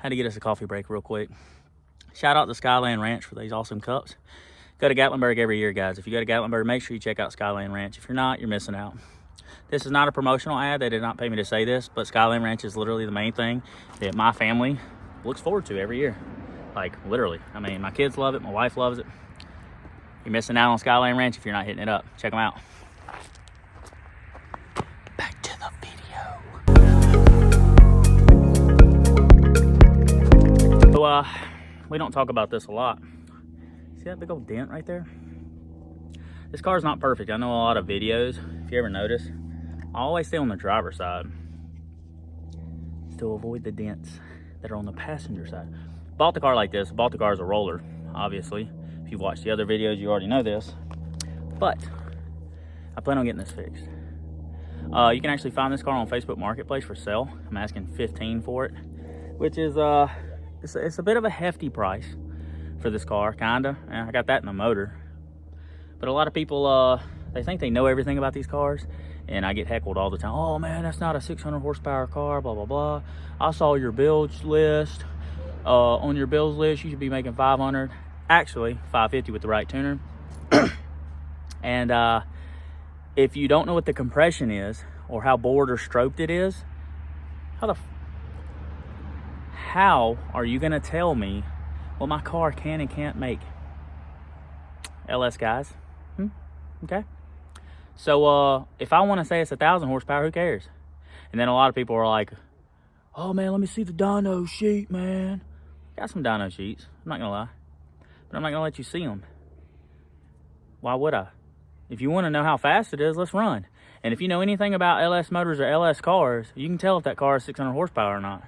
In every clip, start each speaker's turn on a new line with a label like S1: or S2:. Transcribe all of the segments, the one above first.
S1: had to get us a coffee break real quick. Shout out to Skyland Ranch for these awesome cups. Go to Gatlinburg every year, guys. If you go to Gatlinburg, make sure you check out Skyland Ranch. If you're not, you're missing out. This is not a promotional ad. They did not pay me to say this, but Skyland Ranch is literally the main thing that my family looks forward to every year. Like, literally. I mean, my kids love it. My wife loves it. You're missing out on Skyland Ranch if you're not hitting it up. Check them out. Back to the video. So, we don't talk about this a lot. See that big old dent right there? This car's not perfect. I know a lot of videos, if you ever notice, I always stay on the driver's side to avoid the dents that are on the passenger side. Bought the car like this. Bought the car as a roller, obviously. If you've watched the other videos, you already know this. But I plan on getting this fixed. You can actually find this car on Facebook Marketplace for sale. I'm asking $15 for it, which is it's a bit of a hefty price for this car, kinda. I got that in the motor. But a lot of people, they think they know everything about these cars, and I get heckled all the time. Oh man, that's not a 600 horsepower car, blah, blah, blah. I saw your bills list. On your bills list, you should be making 500. Actually, 550 with the right tuner. And if you don't know what the compression is, or how bored or stroked it is, how are you gonna tell me what my car can and can't make? LS guys. Okay. So if I want to say it's 1,000 horsepower, who cares? And then a lot of people are like, oh man, let me see the dyno sheet, man. Got some dyno sheets, I'm not gonna lie, but I'm not gonna let you see them. Why would I? If you want to know how fast it is, let's run. And if you know anything about LS motors or LS cars, you can tell if that car is 600 horsepower or not.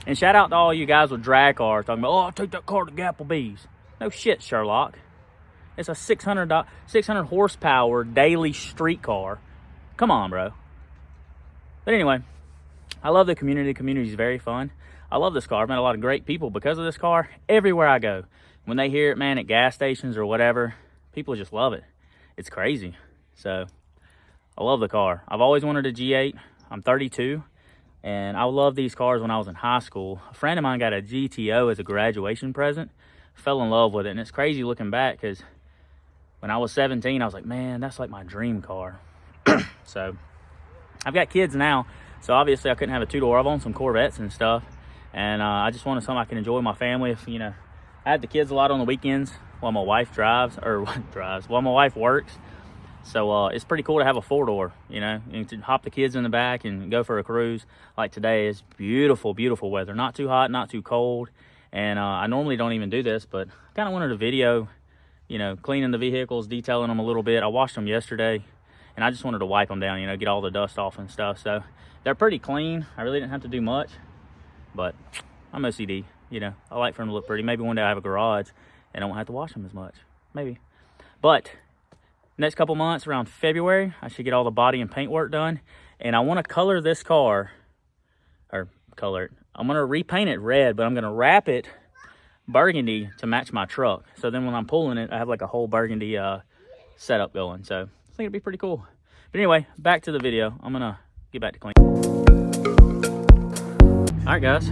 S1: And shout out to all you guys with drag cars talking about, oh, I'll take that car to Applebee's. No shit, Sherlock. It's a 600 horsepower daily street car. Come on, bro. But anyway, I love the community. The community is very fun. I love this car. I've met a lot of great people because of this car everywhere I go. When they hear it, man, at gas stations or whatever, people just love it. It's crazy. So I love the car. I've always wanted a G8. I'm 32. And I loved these cars when I was in high school. A friend of mine got a GTO as a graduation present. Fell in love with it. And it's crazy looking back because when I was 17, I was like, man, that's like my dream car. So I've got kids now. So obviously I couldn't have a two-door. I've owned some Corvettes and stuff. And I just wanted something I can enjoy with my family. If, you know, I have the kids a lot on the weekends while my wife while my wife works. So it's pretty cool to have a four-door, you know. You can hop the kids in the back and go for a cruise. Like today is beautiful, beautiful weather. Not too hot, not too cold. And I normally don't even do this, but I kind of wanted a video, you know, cleaning the vehicles, detailing them a little bit. I washed them yesterday, and I just wanted to wipe them down, you know, get all the dust off and stuff. So they're pretty clean. I really didn't have to do much, but I'm OCD, you know. I like for them to look pretty. Maybe one day I have a garage, and I won't have to wash them as much. Maybe. But next couple months, around February, I should get all the body and paint work done. And I want to color this car, or color it. I'm going to repaint it red, but I'm going to wrap it burgundy to match my truck. So then when I'm pulling it, I have like a whole burgundy setup going. So I think it'd be pretty cool. But anyway, back to the video. I'm going to get back to cleaning. All right, guys.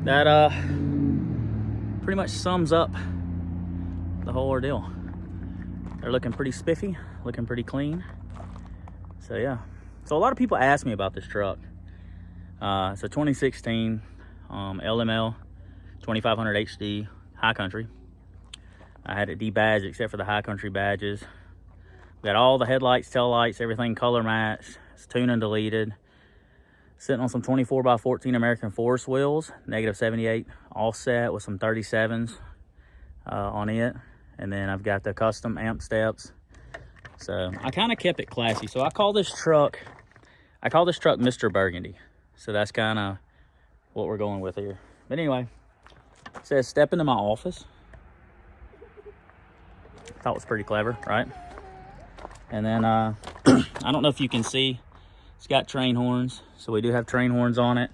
S1: That pretty much sums up the whole ordeal. They're looking pretty spiffy, looking pretty clean. So yeah. So a lot of people ask me about this truck. It's a 2016 LML 2500 HD High Country. I had it debadged except for the High Country badges. Got all the headlights, tail lights, everything color matched. It's tuned and deleted. Sitting on some 24x14 American Force wheels, negative 78 offset with some 37s on it. And then I've got the custom amp steps. So I kind of kept it classy. So I call this truck Mr. Burgundy. So that's kind of what we're going with here. But anyway, it says step into my office. Thought it was pretty clever, right? And then I don't know if you can see, it's got train horns. So we do have train horns on it.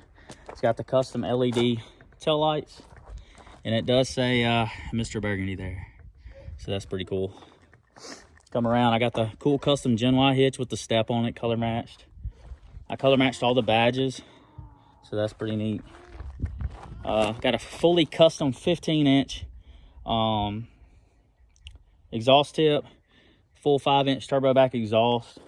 S1: It's got the custom LED tail lights. And it does say Mr. Burgundy there. So that's pretty cool. Come around, I got the cool custom Gen Y hitch with the step on it, color matched. I color matched all the badges, so that's pretty neat. Got a fully custom 15-inch exhaust tip, full 5-inch turbo back exhaust.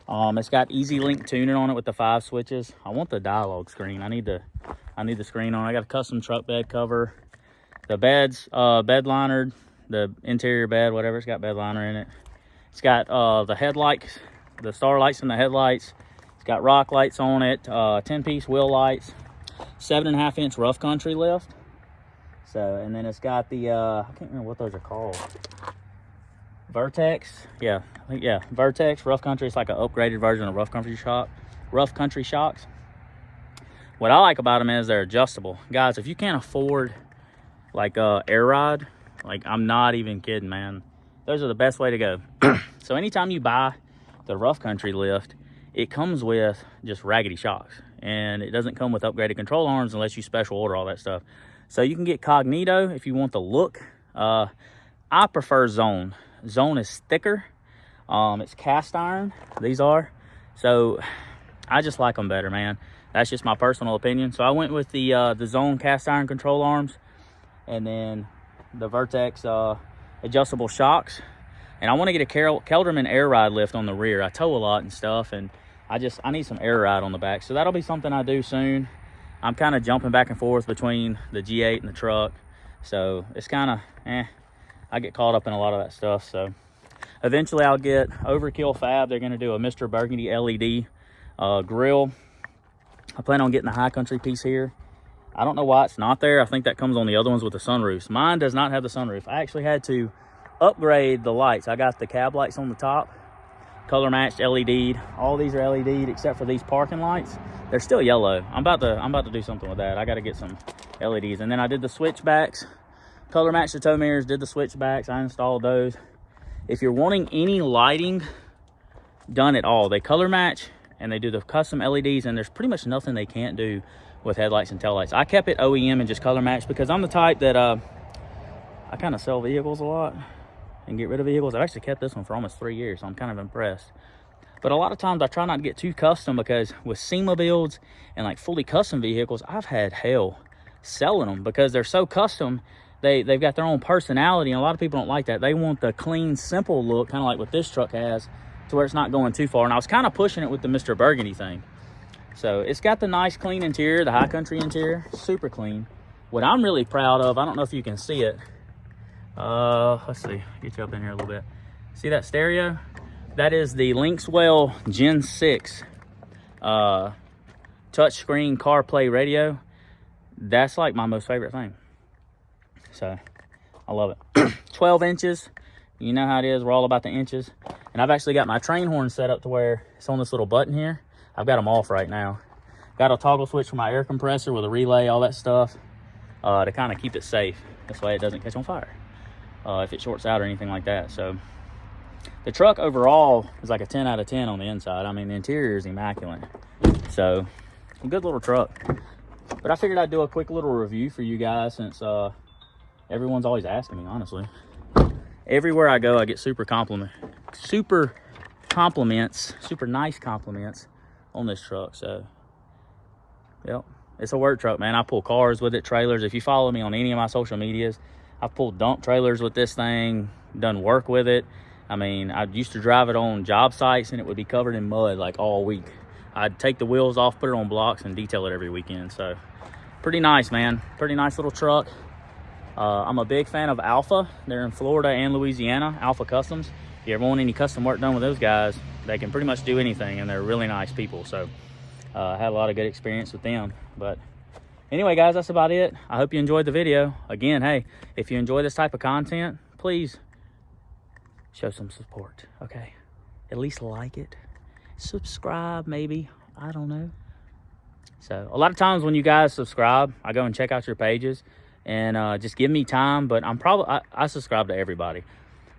S1: It's got easy link tuning on it with the 5 switches. I want the dialogue screen. I need the screen on. I got a custom truck bed cover. The bed's bed linered, the interior bed, whatever. It's got bed liner in it. It's got the headlights, the star lights in the headlights. It's got rock lights on it, 10-piece wheel lights, 7.5-inch rough country lift. So, and then it's got the I can't remember what those are called. Vertex, yeah, Vertex rough country. It's like an upgraded version of rough country shocks. What I like about them is they're adjustable, guys. If you can't afford like air ride, like, I'm not even kidding, man, those are the best way to go. So anytime you buy the rough country lift, it comes with just raggedy shocks, and it doesn't come with upgraded control arms unless you special order all that stuff. So you can get Cognito if you want the look. I prefer Zone. Zone is thicker. It's cast iron, these are. So I just like them better, man. That's just my personal opinion. So I went with the Zone cast iron control arms, and then the Vertex adjustable shocks. And I want to get a Kelderman air ride lift on the rear. I tow a lot and stuff, and I need some air ride on the back. So that'll be something I do soon. I'm kind of jumping back and forth between the G8 and the truck. So it's kind of, I get caught up in a lot of that stuff. So eventually I'll get Overkill Fab. They're going to do a Mr. Burgundy LED grill. I plan on getting the High Country piece here. I don't know why it's not there. I think that comes on the other ones with the sunroofs. Mine does not have the sunroof. I actually had to upgrade the lights. I got the cab lights on the top, color matched, LED'd. All these are LED'd except for these parking lights. They're still yellow. I'm about to do something with that. I got to get some LEDs. And then I did the switchbacks, color matched the tow mirrors, did the switchbacks. I installed those. If you're wanting any lighting done at all, they color match and they do the custom LEDs, and there's pretty much nothing they can't do with headlights and taillights. I kept it OEM and just color matched because I'm the type that I kind of sell vehicles a lot and get rid of vehicles. I've actually kept this one for almost 3 years, so I'm kind of impressed. But a lot of times I try not to get too custom, because with SEMA builds and like fully custom vehicles, I've had hell selling them because they're so custom. They've got their own personality, and a lot of people don't like that. They want the clean, simple look, kind of like what this truck has, to where it's not going too far. And I was kind of pushing it with the Mr. Burgundy thing. So it's got the nice clean interior, the High Country interior, super clean. What I'm really proud of, I don't know if you can see it. Let's see, get you up in here a little bit. See that stereo? That is the Lynxwell Gen 6 touchscreen CarPlay radio. That's like my most favorite thing. So I love it. 12 inches. You know how it is. We're all about the inches. And I've actually got my train horn set up to where it's on this little button here. I've got them off right now. Got a toggle switch for my air compressor with a relay, all that stuff, to kind of keep it safe. This way it doesn't catch on fire if it shorts out or anything like that. So the truck overall is like a 10 out of 10 on the inside. I mean, the interior is immaculate. So a good little truck. But I figured I'd do a quick little review for you guys, since everyone's always asking me, honestly. Everywhere I go, I get super nice compliments on this truck. So yep, it's a work truck, man. I pull cars with it, trailers. If you follow me on any of my social medias, I've pulled dump trailers with this thing, done work with it. I mean, I used to drive it on job sites and it would be covered in mud like all week. I'd take the wheels off, put it on blocks, and detail it every weekend. So pretty nice, man. Pretty nice little truck. I'm a big fan of Alpha. They're in Florida and Louisiana, Alpha Customs. If you ever want any custom work done with those guys, they can pretty much do anything, and they're really nice people. So I had a lot of good experience with them. But anyway, guys, that's about it. I hope you enjoyed the video. Again, hey, if you enjoy this type of content, please show some support, okay? At least like it. Subscribe, maybe. I don't know. So a lot of times when you guys subscribe, I go and check out your pages and just give me time. But I subscribe to everybody.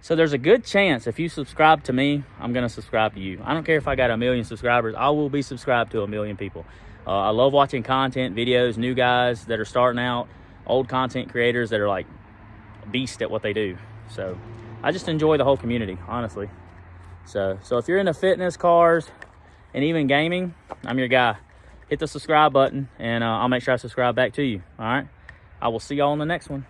S1: So there's a good chance if you subscribe to me, I'm going to subscribe to you. I don't care if I got 1 million subscribers. I will be subscribed to 1 million people. I love watching content, videos, new guys that are starting out, old content creators that are like beast at what they do. So I just enjoy the whole community, honestly. So if you're into fitness, cars, and even gaming, I'm your guy. Hit the subscribe button, and I'll make sure I subscribe back to you. All right? I will see y'all on the next one.